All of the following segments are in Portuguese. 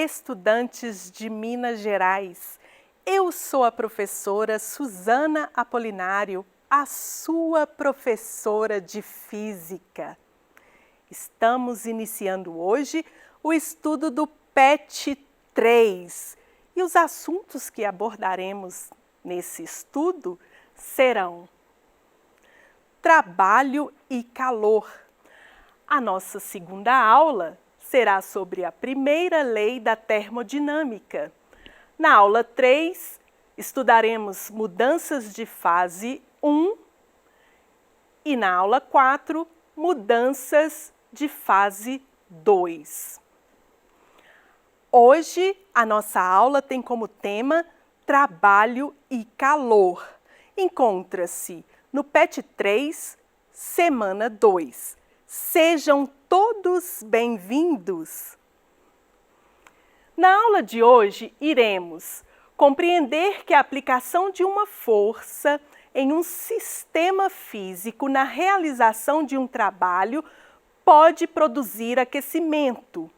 estudantes de Minas Gerais. Eu sou a professora Suzana Apolinário, a sua professora de Física. Estamos iniciando hoje o estudo do PET 3 e os assuntos que abordaremos nesse estudo serão trabalho e calor. A nossa segunda aula será sobre a primeira lei da termodinâmica. Na aula 3, estudaremos mudanças de fase 1 e na aula 4, mudanças de fase 2. Hoje, a nossa aula tem como tema trabalho e calor. Encontra-se no PET 3, semana 2. Sejam todos bem-vindos! Na aula de hoje, iremos compreender que a aplicação de uma força em um sistema físico na realização de um trabalho pode produzir aquecimento.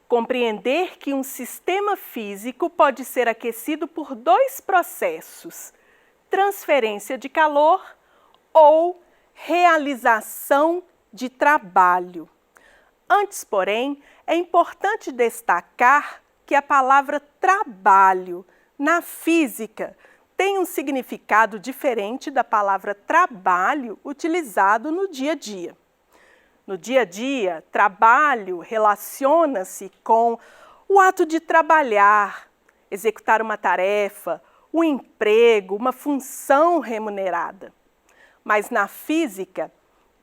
Compreender que um sistema físico pode ser aquecido por dois processos: transferência de calor ou realização de trabalho. Antes, porém, é importante destacar que a palavra trabalho na física tem um significado diferente da palavra trabalho utilizado no dia a dia. No dia a dia, trabalho relaciona-se com o ato de trabalhar, executar uma tarefa, um emprego, uma função remunerada. Mas na física,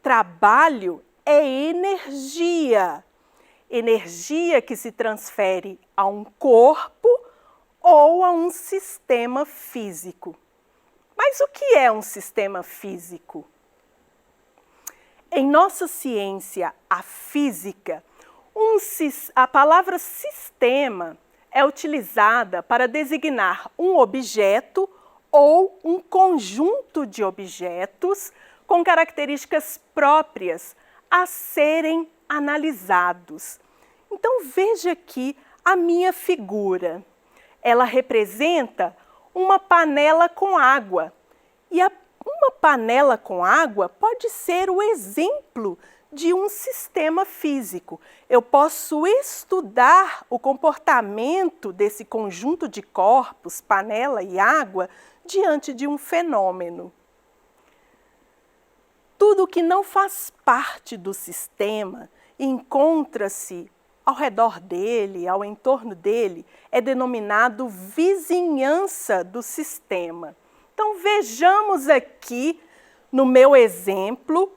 trabalho é energia. Energia que se transfere a um corpo ou a um sistema físico. Mas o que é um sistema físico? Em nossa ciência, a física, a palavra sistema é utilizada para designar um objeto ou um conjunto de objetos com características próprias a serem analisados. Então, veja aqui a minha figura. Ela representa uma panela com água. E uma panela com água pode ser o exemplo de um sistema físico. Eu posso estudar o comportamento desse conjunto de corpos, panela e água, diante de um fenômeno. Tudo que não faz parte do sistema encontra-se ao redor dele, ao entorno dele, é denominado vizinhança do sistema. Então, vejamos aqui no meu exemplo,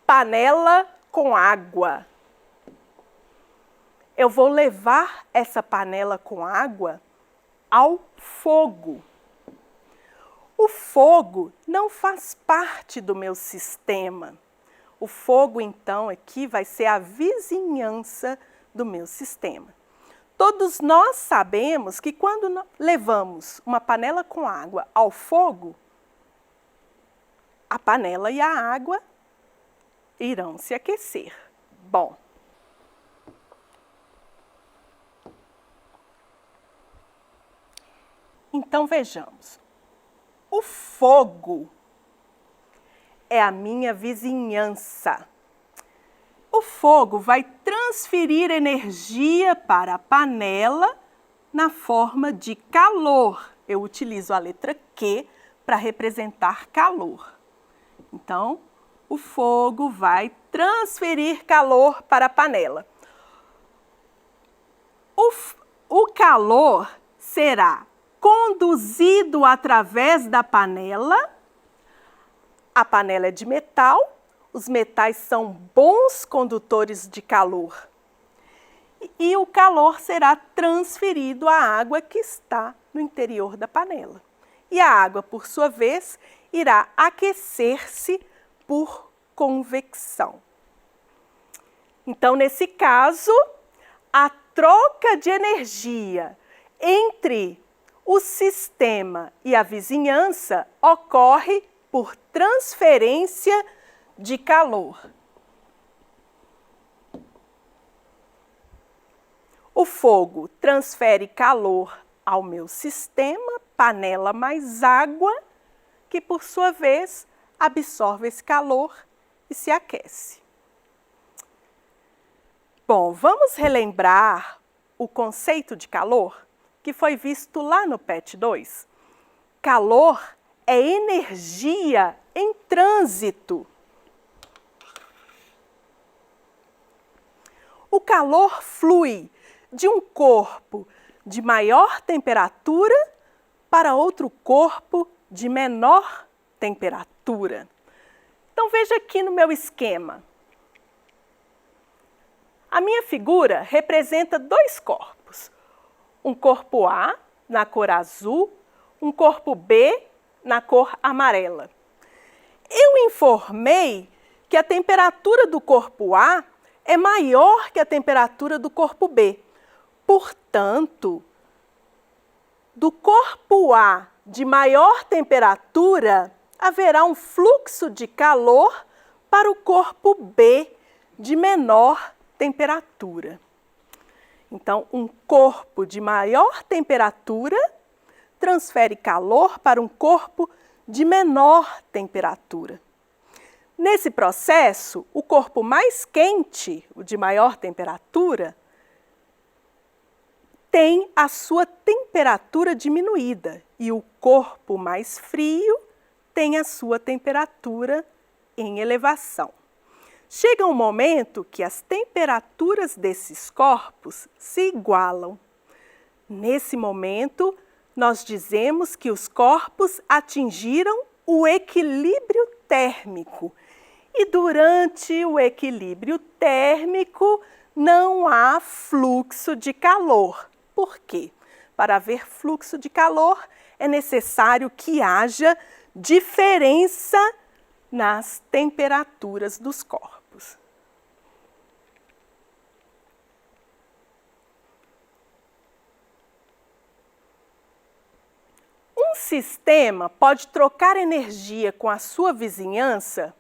panela com água. Eu vou levar essa panela com água ao fogo. O fogo não faz parte do meu sistema. O fogo, então, aqui vai ser a vizinhança do meu sistema. Todos nós sabemos que quando levamos uma panela com água ao fogo, a panela e a água irão se aquecer. Bom, então vejamos. O fogo é a minha vizinhança. O fogo vai transferir energia para a panela na forma de calor. Eu utilizo a letra Q para representar calor. Então, o fogo vai transferir calor para a panela. O calor será conduzido através da panela. A panela é de metal, os metais são bons condutores de calor. E o calor será transferido à água que está no interior da panela. E a água, por sua vez, irá aquecer-se por convecção. Então, nesse caso, a troca de energia entre o sistema e a vizinhança ocorre por transferência de calor. O fogo transfere calor ao meu sistema, panela mais água, que por sua vez absorve esse calor e se aquece. Bom, vamos relembrar o conceito de calor que foi visto lá no PET 2. Calor é energia em trânsito. O calor flui de um corpo de maior temperatura para outro corpo de menor temperatura. Então veja aqui no meu esquema. A minha figura representa dois corpos. Um corpo A, na cor azul, um corpo B, na cor amarela. Eu informei que a temperatura do corpo A é maior que a temperatura do corpo B. Portanto, do corpo A de maior temperatura, haverá um fluxo de calor para o corpo B de menor temperatura. Então, um corpo de maior temperatura transfere calor para um corpo de menor temperatura. Nesse processo, o corpo mais quente, o de maior temperatura, tem a sua temperatura diminuída e o corpo mais frio tem a sua temperatura em elevação. Chega um momento que as temperaturas desses corpos se igualam. Nesse momento, nós dizemos que os corpos atingiram o equilíbrio térmico. E durante o equilíbrio térmico não há fluxo de calor. Por quê? Para haver fluxo de calor é necessário que haja diferença nas temperaturas dos corpos. Um sistema pode trocar energia com a sua vizinhança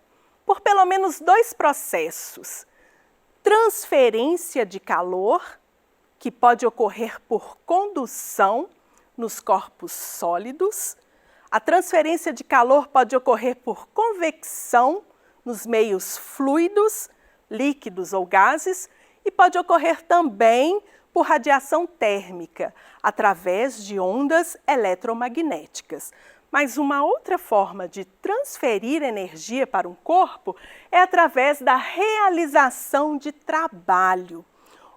por pelo menos dois processos. Transferência de calor, que pode ocorrer por condução nos corpos sólidos. A transferência de calor pode ocorrer por convecção nos meios fluidos, líquidos ou gases, e pode ocorrer também por radiação térmica, através de ondas eletromagnéticas. Mas uma outra forma de transferir energia para um corpo é através da realização de trabalho.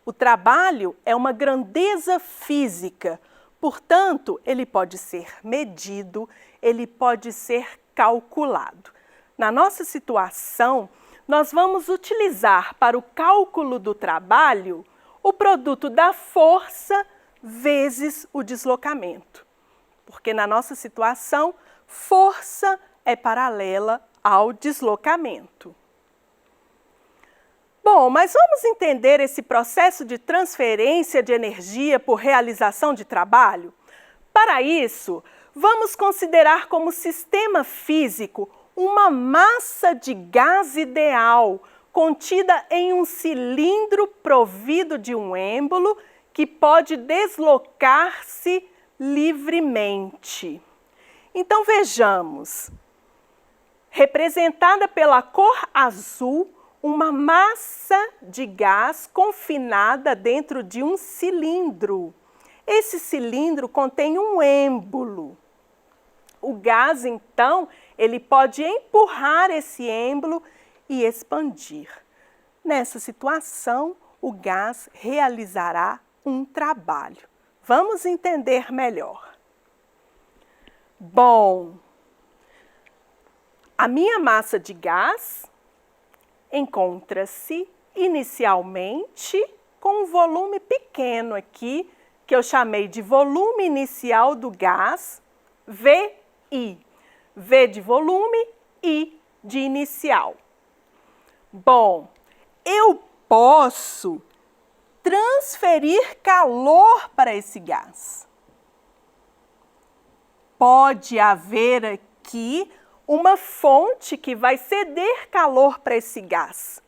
O trabalho é uma grandeza física, portanto, ele pode ser medido, ele pode ser calculado. Na nossa situação, nós vamos utilizar para o cálculo do trabalho o produto da força vezes o deslocamento. Porque na nossa situação, força é paralela ao deslocamento. Bom, mas vamos entender esse processo de transferência de energia por realização de trabalho? Para isso, vamos considerar como sistema físico uma massa de gás ideal, contida em um cilindro provido de um êmbolo que pode deslocar-se livremente. Então vejamos, representada pela cor azul, uma massa de gás confinada dentro de um cilindro. Esse cilindro contém um êmbolo. O gás, então, ele pode empurrar esse êmbolo e expandir. Nessa situação, o gás realizará um trabalho. Vamos entender melhor. Bom, a minha massa de gás encontra-se inicialmente com um volume pequeno aqui, que eu chamei de volume inicial do gás, VI. V de volume, I de inicial. Bom, eu posso transferir calor para esse gás. Pode haver aqui uma fonte que vai ceder calor para esse gás.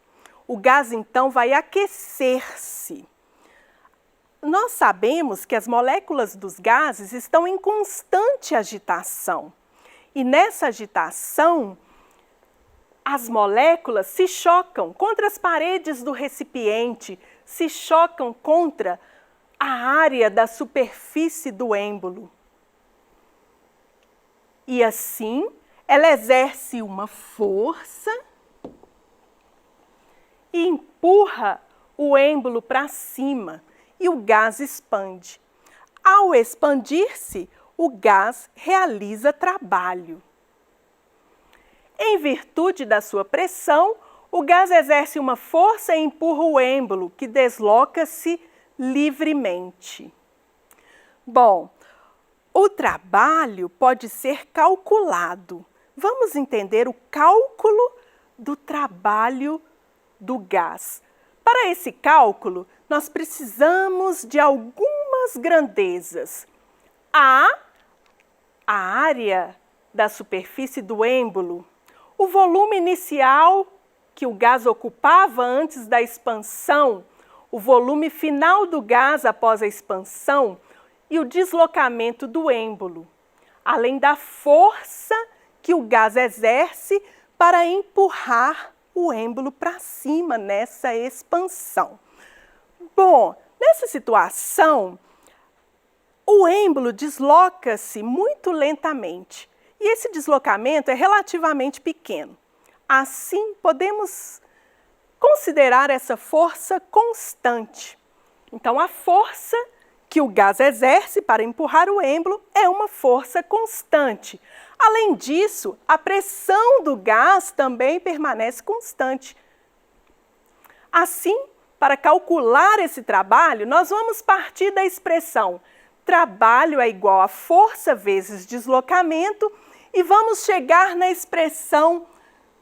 O gás, então, vai aquecer-se. nós sabemos que as moléculas dos gases estão em constante agitação. E nessa agitação, as moléculas se chocam contra as paredes do recipiente, se chocam contra a área da superfície do êmbolo. E assim, ela exerce uma força e empurra o êmbolo para cima e o gás expande. Ao expandir-se, o gás realiza trabalho. Em virtude da sua pressão, o gás exerce uma força e empurra o êmbolo, que desloca-se livremente. Bom, o trabalho pode ser calculado. Vamos entender o cálculo do trabalho do gás. Para esse cálculo, nós precisamos de algumas grandezas. A área da superfície do êmbolo, o volume inicial que o gás ocupava antes da expansão, o volume final do gás após a expansão e o deslocamento do êmbolo, além da força que o gás exerce para empurrar o êmbolo para cima nessa expansão. Bom, nessa situação, o êmbolo desloca-se muito lentamente e esse deslocamento é relativamente pequeno. Assim, podemos considerar essa força constante. Então, a força que o gás exerce para empurrar o êmbolo é uma força constante. Além disso, a pressão do gás também permanece constante. Assim, para calcular esse trabalho, nós vamos partir da expressão trabalho é igual a força vezes deslocamento e vamos chegar na expressão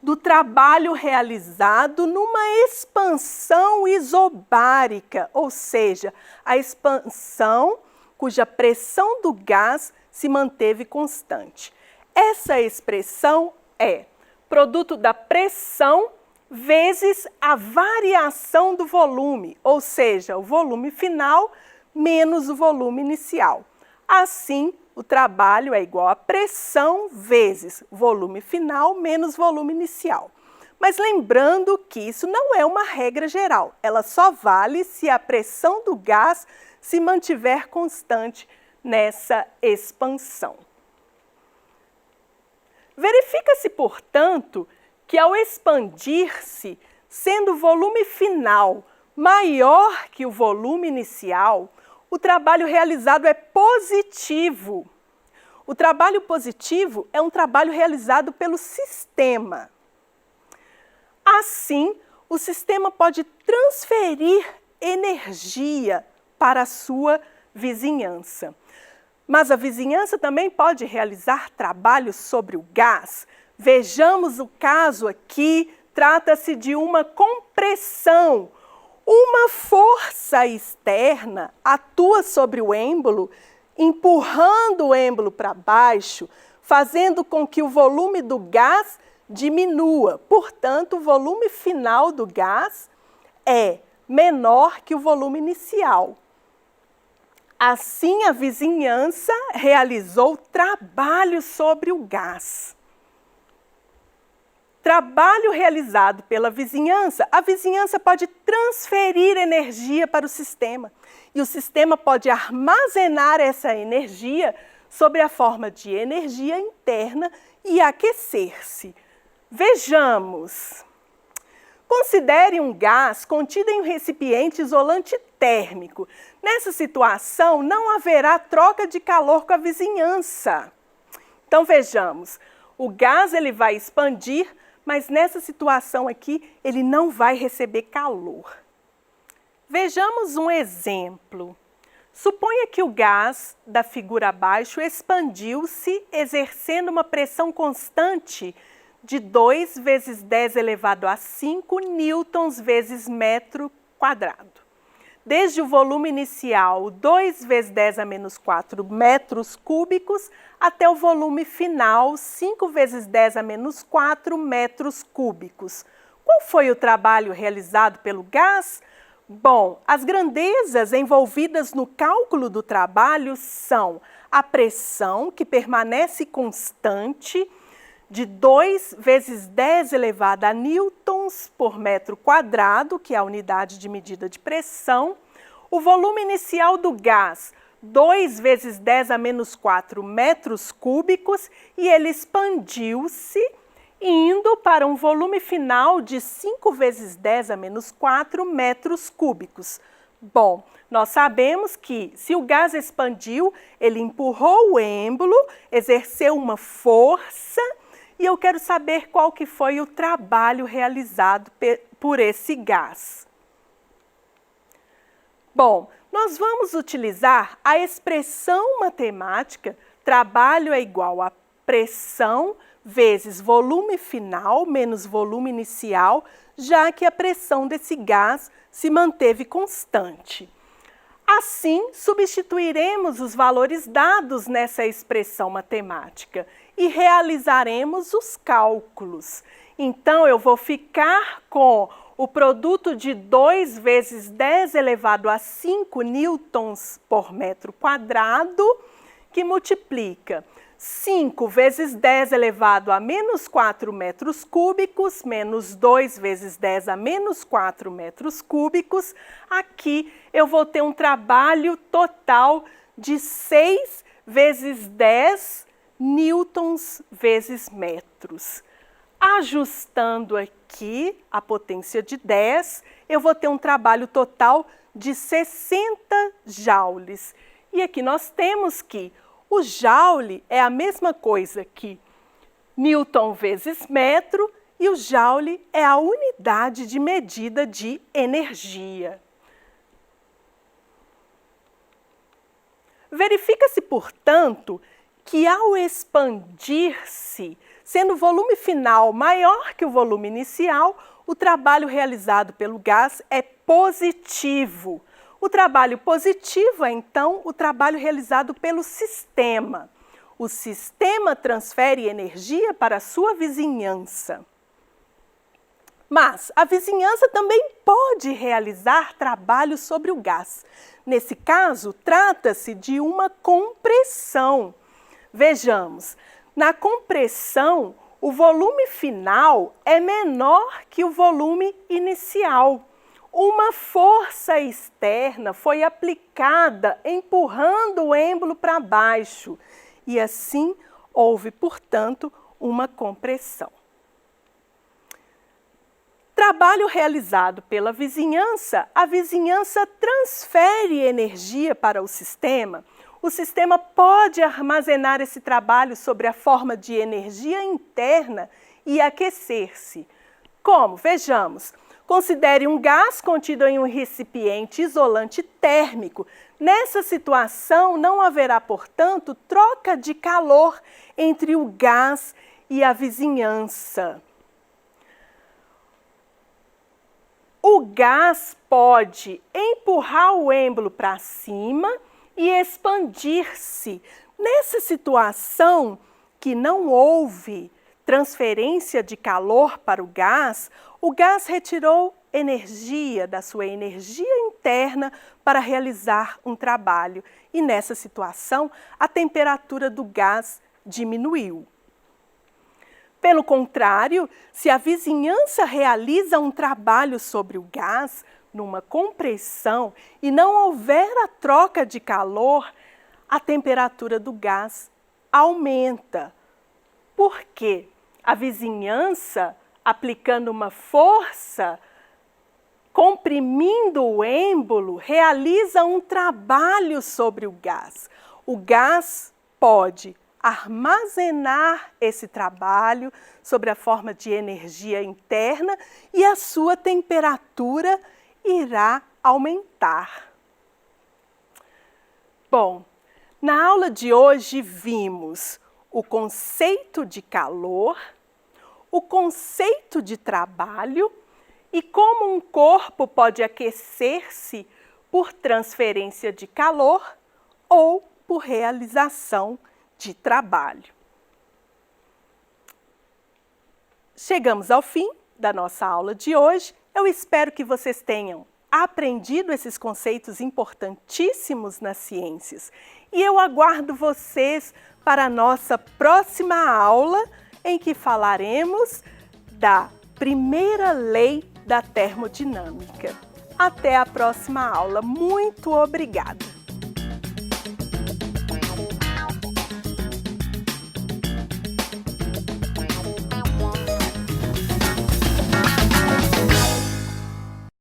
do trabalho realizado numa expansão isobárica, ou seja, a expansão cuja pressão do gás se manteve constante. Essa expressão é produto da pressão vezes a variação do volume, ou seja, o volume final menos o volume inicial. Assim, o trabalho é igual a pressão vezes volume final menos volume inicial. Mas lembrando que isso não é uma regra geral, ela só vale se a pressão do gás se mantiver constante nessa expansão. Verifica-se, portanto, que ao expandir-se, sendo o volume final maior que o volume inicial, o trabalho realizado é positivo. O trabalho positivo é um trabalho realizado pelo sistema. Assim, o sistema pode transferir energia para a sua vizinhança. Mas a vizinhança também pode realizar trabalhos sobre o gás. Vejamos o caso aqui, trata-se de uma compressão. Uma força externa atua sobre o êmbolo, empurrando o êmbolo para baixo, fazendo com que o volume do gás diminua. Portanto, o volume final do gás é menor que o volume inicial. Assim, a vizinhança realizou trabalho sobre o gás. Trabalho realizado pela vizinhança, a vizinhança pode transferir energia para o sistema. E o sistema pode armazenar essa energia sob a forma de energia interna e aquecer-se. Vejamos. Considere um gás contido em um recipiente isolante térmico. Nessa situação, não haverá troca de calor com a vizinhança. Então, vejamos. O gás ele vai expandir, mas nessa situação aqui, ele não vai receber calor. Vejamos um exemplo. Suponha que o gás da figura abaixo expandiu-se, exercendo uma pressão constante de 2 vezes 10 elevado a 5 newtons vezes metro quadrado. Desde o volume inicial, 2 vezes 10 a menos 4 metros cúbicos, até o volume final, 5 vezes 10 a menos 4 metros cúbicos. Qual foi o trabalho realizado pelo gás? Bom, as grandezas envolvidas no cálculo do trabalho são a pressão, que permanece constante, de 2 vezes 10 elevado a newtons por metro quadrado, que é a unidade de medida de pressão, o volume inicial do gás, 2 vezes 10 a menos 4 metros cúbicos, e ele expandiu-se, indo para um volume final de 5 vezes 10 a menos 4 metros cúbicos. Bom, nós sabemos que se o gás expandiu, ele empurrou o êmbolo, exerceu uma força, e eu quero saber qual que foi o trabalho realizado por esse gás. Bom, nós vamos utilizar a expressão matemática, trabalho é igual a pressão vezes volume final menos volume inicial, já que a pressão desse gás se manteve constante. Assim, substituiremos os valores dados nessa expressão matemática e realizaremos os cálculos. Então, eu vou ficar com o produto de 2 vezes 10 elevado a 5 newtons por metro quadrado, que multiplica 5 vezes 10 elevado a menos 4 metros cúbicos, menos 2 vezes 10 a menos 4 metros cúbicos. Aqui eu vou ter um trabalho total de 6 vezes 10 newtons vezes metros. Ajustando aqui a potência de 10, eu vou ter um trabalho total de 60 joules. E aqui nós temos que o joule é a mesma coisa que newton vezes metro, e o joule é a unidade de medida de energia. Verifica-se, portanto, que ao expandir-se, sendo o volume final maior que o volume inicial, o trabalho realizado pelo gás é positivo. O trabalho positivo é, então, o trabalho realizado pelo sistema. O sistema transfere energia para a sua vizinhança. Mas a vizinhança também pode realizar trabalho sobre o gás. Nesse caso, trata-se de uma compressão. Vejamos, na compressão, o volume final é menor que o volume inicial. Uma força externa foi aplicada empurrando o êmbolo para baixo e assim houve, portanto, uma compressão. Trabalho realizado pela vizinhança, a vizinhança transfere energia para o sistema. O sistema pode armazenar esse trabalho sob a forma de energia interna e aquecer-se. Como? Vejamos. Considere um gás contido em um recipiente isolante térmico. Nessa situação, não haverá, portanto, troca de calor entre o gás e a vizinhança. O gás pode empurrar o êmbolo para cima e expandir-se. Nessa situação que não houve transferência de calor para o gás retirou energia da sua energia interna para realizar um trabalho. E nessa situação, a temperatura do gás diminuiu. Pelo contrário, se a vizinhança realiza um trabalho sobre o gás, numa compressão, e não houver a troca de calor, a temperatura do gás aumenta. Por quê? A vizinhança, aplicando uma força, comprimindo o êmbolo, realiza um trabalho sobre o gás. O gás pode armazenar esse trabalho sob a forma de energia interna e a sua temperatura irá aumentar. Bom, na aula de hoje vimos o conceito de calor, o conceito de trabalho e como um corpo pode aquecer-se por transferência de calor ou por realização de trabalho. Chegamos ao fim da nossa aula de hoje. Eu espero que vocês tenham aprendido esses conceitos importantíssimos nas ciências. E eu aguardo vocês para a nossa próxima aula, em que falaremos da primeira lei da termodinâmica. Até a próxima aula. Muito obrigada!